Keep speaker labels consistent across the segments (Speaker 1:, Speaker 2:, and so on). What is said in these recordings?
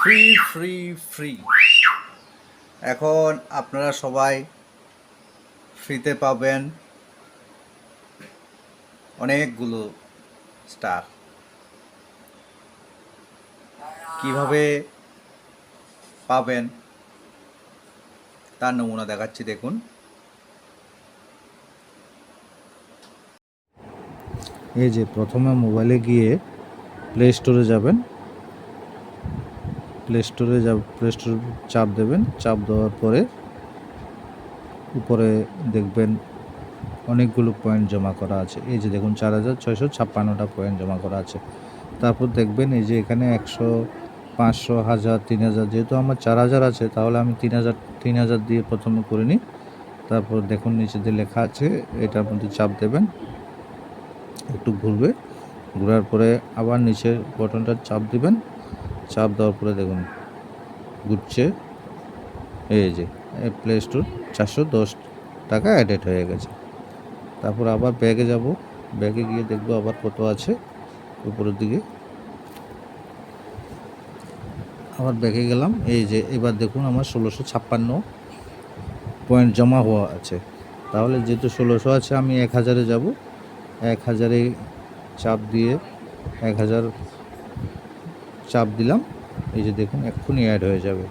Speaker 1: Free free free. এখন আপনারা সবাই ফ্রিতে পাবেন অনেকগুলো স্টার। কিভাবে পাবেন তার নমুনা দেখাচ্ছি, দেখুন। এই যে প্রথমে মোবাইলে গিয়ে প্লে স্টোরে যাবেন, প্লে স্টোরে চাপ দেবেন। চাপ দেওয়ার পরে উপরে দেখবেন অনেকগুলো পয়েন্ট জমা করা আছে। এই যে দেখুন 4656টা পয়েন্ট জমা করা আছে। তারপর দেখবেন এই যে এখানে 100, 500, 1000, 3000, যেহেতু আমার 4000 আছে তাহলে আমি 3000 দিয়ে প্রথমে করে নিই। তারপর দেখুন নিচে যে লেখা আছে এটার মধ্যে চাপ দেবেন, একটু ঘুরবে, ঘোরার পরে আবার নিচের বটনটা চাপ দিবেন। চাপ দেওয়ার পরে দেখুন ঘুরছে। এই যে প্লে স্টোর 410 টাকা অ্যাডেড হয়ে গেছে। তারপর আবার ব্যাগে যাব, ব্যাগে গিয়ে দেখবো আবার কত আছে। উপরের দিকে আবার ব্যাগে গেলাম। এই যে এবার দেখুন আমার 1656 পয়েন্ট জমা হওয়া আছে। তাহলে যেহেতু 1600 আছে আমি 1000-এ যাব। 1000-এ চাপ দিয়ে 1000 চাপ দিলাম। এই যে দেখুন এক্ষুনি অ্যাড হয়ে যাবে।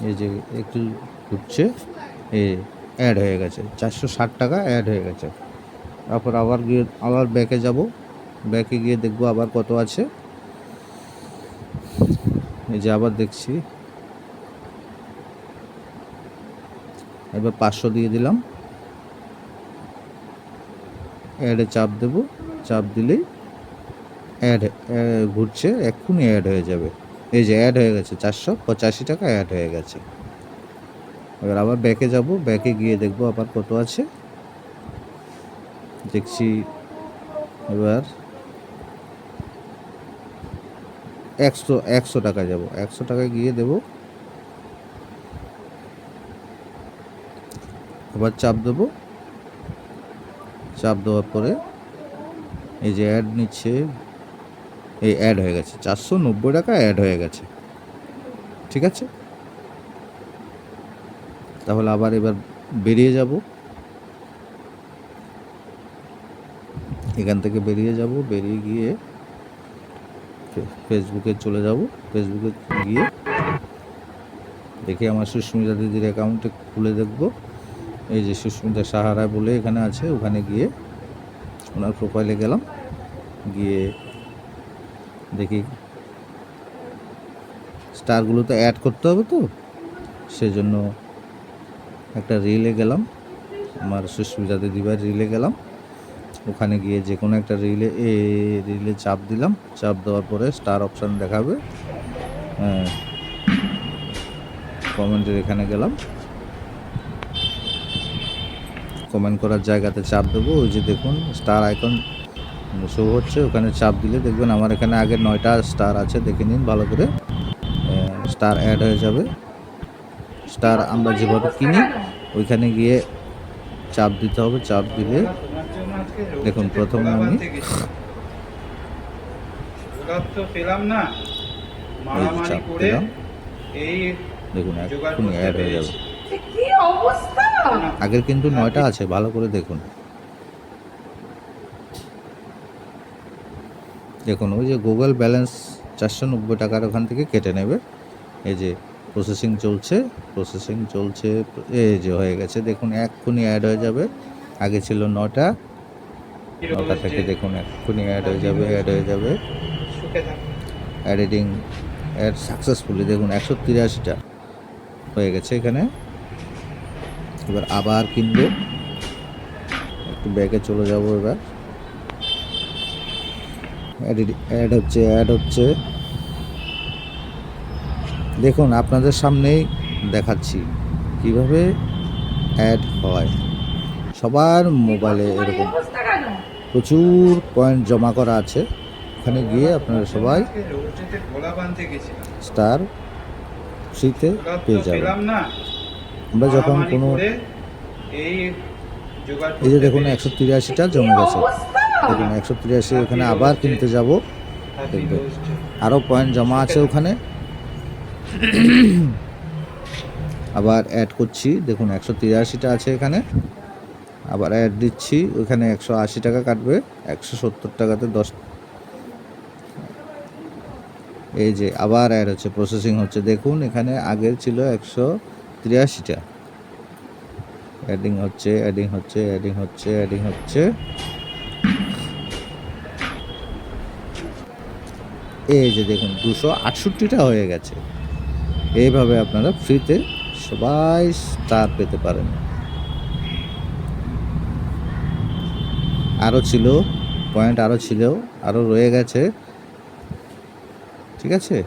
Speaker 1: এই যে একটু ঘুরছে, এই অ্যাড হয়ে গেছে, 460 টাকা অ্যাড হয়ে গেছে। তারপর আবার গিয়ে আবার ব্যাকে যাব, ব্যাকে গিয়ে দেখবো আবার কত আছে। এই যে আবার দেখছি, এবার 500 দিয়ে দিলাম। অ্যাডে চাপ দেব, চাপ দিলেই অ্যাড ঘুরছে, এক্ষুনি অ্যাড হয়ে যাবে। এই যে অ্যাড হয়ে গেছে, 485 টাকা অ্যাড হয়ে গেছে। এবার আবার ব্যাকে যাব, ব্যাকে গিয়ে দেখবো আবার কত আছে। দেখছি এবার 100 টাকা যাব, 100 টাকায় গিয়ে দেব। আবার চাপ দেব, চাপ দেওয়ার পরে এই যে অ্যাড নিচ্ছে, এই অ্যাড হয়ে গেছে, 490 টাকা অ্যাড হয়ে গেছে। ঠিক আছে, তাহলে আবার এবার বেরিয়ে যাব, এখান থেকে বেরিয়ে যাব, বেরিয়ে গিয়ে ফেসবুকে চলে যাব। ফেসবুকে গিয়ে দেখি আমার সুস্মিতা দিদির অ্যাকাউন্টে খুলে দেখব। এই যে সুস্মিতা সাহারা বলে এখানে আছে, ওখানে গিয়ে ওনার প্রোফাইলে গেলাম, গিয়ে দেখি স্টারগুলো তো অ্যাড করতে হবে, তো সেজন্য একটা রিলে গেলাম, আমার সুস্মিতা দিদিভাইয়ের রিলে গেলাম। ওখানে গিয়ে যে কোনো একটা রিলে চাপ দিলাম। চাপ দেওয়ার পরে স্টার অপশান দেখাবে, কমেন্টের এখানে গেলাম, কমেন্ট করার জায়গাতে চাপ দেবো। ওই যে দেখুন স্টার আইকন শো হচ্ছে, ওখানে চাপ দিলে দেখবেন আমার এখানে আগে 9টা স্টার আছে, দেখে নিন ভালো করে। স্টার অ্যাড হয়ে যাবে। স্টার আমরা যেভাবে কিনি ওইখানে গিয়ে চাপ দিতে হবে। চাপ দিলে দেখুন প্রথমে আমি চাপ দিলাম, দেখুন এখনই অ্যাড হয়ে যাবে। আগের কিন্তু 9টা আছে, ভালো করে দেখুন। দেখুন ওই যে গুগল ব্যালেন্স 490 টাকার ওখান থেকে কেটে নেবে। এই যে প্রসেসিং চলছে, এই যে হয়ে গেছে, দেখুন এক্ষুনি অ্যাড হয়ে যাবে। আগে ছিল 9টা থেকে দেখুন এক্ষুনি অ্যাড হয়ে যাবে। এডিটিং অ্যাড সাকসেসফুলি, দেখুন 183টা হয়ে গেছে এখানে। এবার আবার কিনবো, একটু ব্যাকে চলে যাব। এবার অ্যাড হচ্ছে, দেখুন আপনাদের সামনেই দেখাচ্ছি কিভাবে অ্যাড হয়। সবার মোবাইলে এরকম প্রচুর পয়েন্ট জমা করা আছে, ওখানে গিয়ে আপনারা সবাই স্টার ফ্রিতে পেয়ে যাবেন। আমরা যখন কোনো এই যে দেখুন 183টা জমে গেছে, দেখুন 183, ওখানে আবার কিনতে যাব, দেখবেন আরও পয়েন্ট জমা আছে ওখানে। আবার অ্যাড করছি, দেখুন 183টা আছে এখানে, আবার অ্যাড দিচ্ছি, ওইখানে 180 টাকা কাটবে, 170 টাকাতে 10। এই যে আবার অ্যাড হচ্ছে, প্রসেসিং হচ্ছে, দেখুন এখানে আগের ছিল 183টা। অ্যাডিং হচ্ছে, অ্যাডিং হচ্ছে, অ্যাডিং হচ্ছে, অ্যাডিং হচ্ছে। এই যে দেখুন 268টা হয়ে গেছে। এইভাবে আপনারা ফ্রিতে সবাই স্টার পেতে পারেন। আরও ছিল পয়েন্ট, আরও ছিল, আরও রয়ে গেছে, ঠিক আছে।